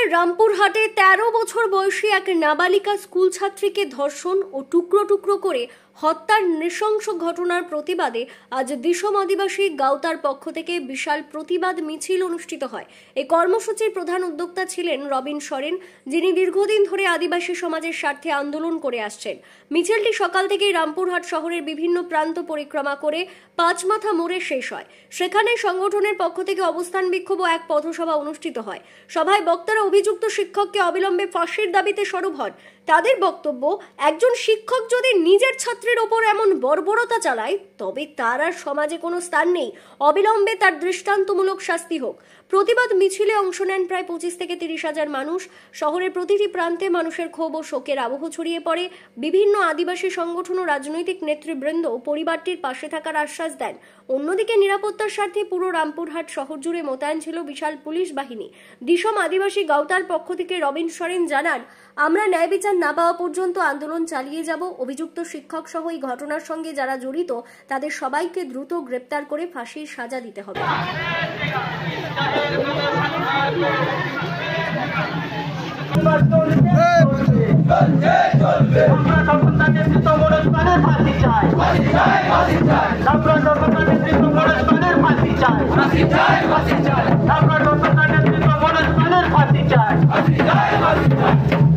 পশ্চিমবঙ্গের রামপুরহাটে ১৩ বছর বয়সী এক নাবালিকা স্কুল ছাত্রীকে ধর্ষণ ও টুকরো টুকরো করে হত্যার নৃশংস ঘটনার প্রতিবাদে আজ দিশম আদিবাসী গাঁওতার পক্ষ থেকে বিশাল প্রতিবাদ মিছিল অনুষ্ঠিত হয়। এই কর্মসূচির প্রধান উদ্যোক্তা ছিলেন রবিন সরেন, যিনি দীর্ঘদিন ধরে আদিবাসী সমাজের স্বার্থে আন্দোলন করে আসছেন। মিছিলটি সকাল থেকেই রামপুরহাট শহরের বিভিন্ন প্রান্ত পরিক্রমা করে পাঁচমাথা মোড়ে শেষ হয়। সেখানে সংগঠনের পক্ষ থেকে অবস্থান বিক্ষোভ ও এক পথসভা অনুষ্ঠিত হয়। সভায় বক্তারা অভিযুক্ত শিক্ষককে অবিলম্বে ফাঁসির দাবিতে সরব হন। তাদের বক্তব্য, একজন শিক্ষক যদি নিজের ছাত্রের ওপর এমন বর্বরতা চালায় তবে তার আর সমাজে কোনো স্থান নেই। অবিলম্বে তার দৃষ্টান্তমূলক শাস্তি হোক। প্রতিবাদ মিছিলে অংশ নেন প্রায় 25 থেকে 30 হাজার মানুষ। শহরের প্রতিটি প্রান্তে মানুষের ক্ষোভ ও শোকের আবহ ছড়িয়ে পড়ে। বিভিন্ন আদিবাসী সংগঠন ও রাজনৈতিক নেতৃবৃন্দ পরিবারটির পাশে থাকার আশ্বাস দেন। অন্যদিকে নিরাপত্তার স্বার্থে পুরো রামপুরহাট শহর জুড়ে মোতায়েন ছিল বিশাল পুলিশ বাহিনী। দিশম আদিবাসী গাঁওতার পক্ষ থেকে রবিন সরেন জানান, আমরা ন্যায় বিচার না পাওয়া পর্যন্ত আন্দোলন চালিয়ে যাব। অভিযুক্ত শিক্ষক সহ এই ঘটনার সঙ্গে যারা জড়িত তাদের সবাইকে দ্রুত গ্রেপ্তার করে ফাঁসির সাজা দিতে হবে।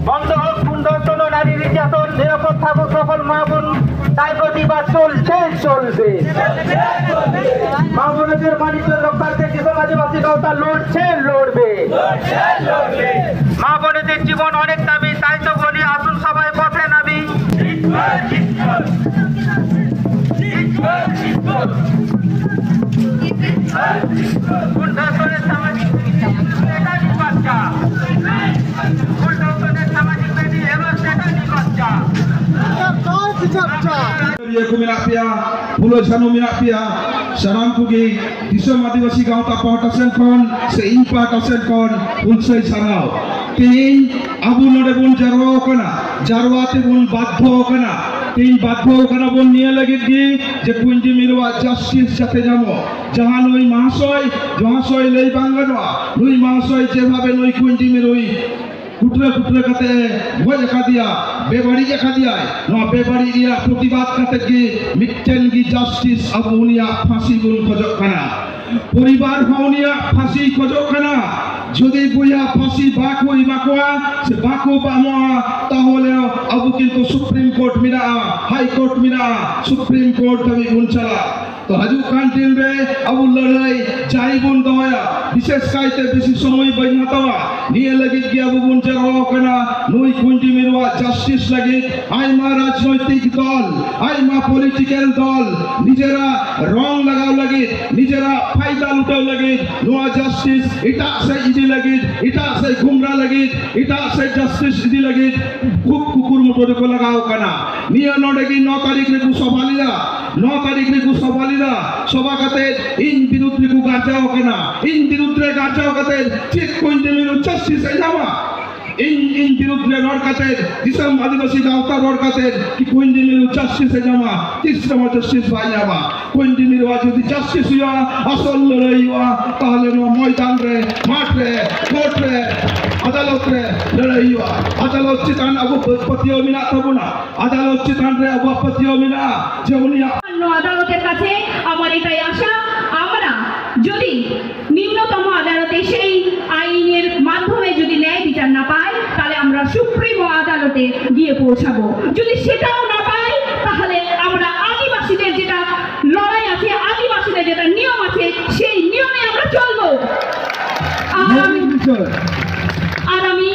বন্ধ হোক কুণ্ঠন নারী নির্যাতন, নিরাপদ থাকুক সকল মা বোন, তাই প্রতিবাদ চলবে। মা বোনদের বাণিজ্য রক্ষার্থে দিশম আদিবাসী গাঁওতা লড়বে। মা বোনদের জীবন অনেক দামি, তাই তো বলি আসুন সবাই পথে নামি। কুণ্ঠনের সামাজিক বাচ্চা, কুণ্ঠনের সামাজিক বেদি এবং সেটাই বাচ্চা। Aku minat pia, pulau Janu minat pia. Salam kugi, Disom Adivasi Gaota Pahatasen kon, seimpa tasen kon, unsai sarau. Tin abu nade bun jarwa kana, jarwa te bun badho kana. Tin badho kana bun niya lagi di, je kunji milwa justice jate jamo. Jahan noi mahasoy lei banganwa, noi mahasoy je bhabe noi kunji miloi. কুটরে কাতে ভয় দেখা দিয়া বেবাড়ি দেখা দিয়া ন বেবাড়ি দিয়া প্রতিবাদ কাতে কি মিটেন কি জাস্টিস আবুনিয়া ফাঁসি গুণ খোঁজক খানা পরিবার ভাউনিয়া ফাঁসি খোঁজক খানা যদি বইয়া ফাঁসি বাকুয়া সে বাকু বামা তাহলে আবু কিন্তু সুপ্রিম কোর্ট মিনা হাই কোর্ট মিনা সুপ্রিম কোর্ট আমি গুনছালা তো হাজু কান্টিন রে আবু লড়াই চাই বুন দয়া বিশেষ কাইতে বেশি সময় বইনাতাওয়া নিয়ে লাগি কি আবু বুন জারও কেনা নই কুন্ডি মিরওয়া জাস্টিস লাগি আইমা রাজনৈতিক দল আইমা পলিটিক্যাল দল নিজেরা রং লাগাও লাগি নিজেরা ফায়দা লুটাও লাগি নোয়া জাস্টিস এটা সে ইদি লাগি এটা সে গুমরা লাগি এটা সে জাস্টিস ইদি লাগি খুব কুকুর মতো কো লাগাও কেনা নিয়ে নডেগি 9 তারিখ রে সভালিয়া 9 তারিখ রে সভালিয়া সভাকাতে ইন বিরুদ্ধে কো গাচাও কেনা ইন বিরুদ্ধে গাচাও কাতে ঠিক কুন্ডি মিরু জাস্টিস যাওয়া in বিরুদ্ধে রড়কাতে দিশম আদিবাসী গাঁওতা রড়কাতে কি কুন্ডি মিরু জাস্টিস জামা তিসরা জাস্টিস ভাইয়াবা কুন্ডি মিরু যদি জাস্টিস হইয়া আসল লড়াই হইয়া তাহলে ময়দান রে মাঠ রে কোর্ট রে আদালত রে লড়াই হইয়া আদালত চিতান আবু পতিও মিনা তবনা আদালত চিতান রে আবু পতিও মিনা যে উনি আদালতের কাছে আমার এটাই আশা, আমরা যদি নিম্নতম আদালতে সেই আইনের মাধ্যমে যদি ন্যায় বিচার না পাই তাহলে আমরা সুপ্রিম আদালতে গিয়ে পৌঁছাবো। যদি সেটাও না পাই তাহলে আমরা আদিবাসীদের যেটা লড়াই আছে, আদিবাসীদের যেটা নিয়ম আছে সেই নিয়মে আমরা চলবো। আর আমি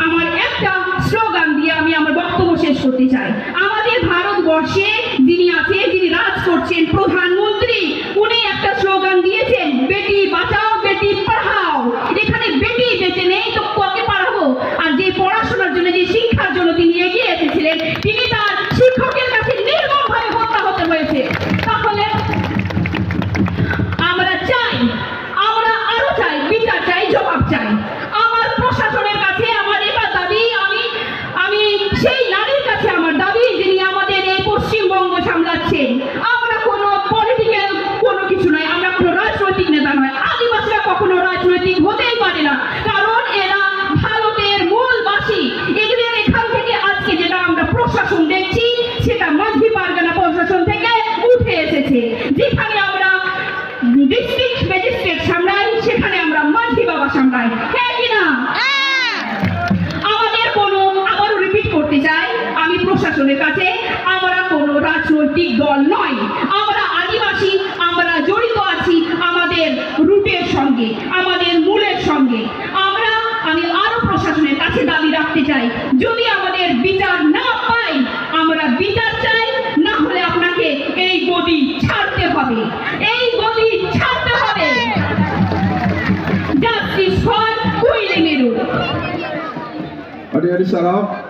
আমার একটা স্লোগান দিয়ে আমি আমার বক্তব্য শেষ করতে চাই। আমাদের ভারতবর্ষে যিনি আছে, যিনি রাজ করছেন, প্রধানমন্ত্রী, উনি একটা স্লোগান দিয়েছেন, বেটি বাঁচাও বেটি পড়াও। এখানে বেটি বেঁচে নেই তো কাকে পড়াবো? আর যে পড়াশোনার জন্য, যে শিক্ষার জন্য তিনি এগিয়ে এসেছিলেন, তিনি তার শিক্ষকের কাছে নির্মমভাবে হত্যা হতে হয়েছে। তাহলে আমরা আরো চাই বিচার চাই, জবাব চাই। আমার প্রশাসনের কাছে আমার এবার দাবি, আমি সেই নারীর কাছে আমার দাবি যিনি আমাদের এই পশ্চিমবঙ্গ চাই। যদি আমাদের বিচার না পাই, আমরা বিচার চাই, না হলে আপনাকে এই গদি ছাড়তে হবে, এই গদি ছাড়তে হবে। জাস্টিস ফর কুইলি মেরু। Adik-adik salam.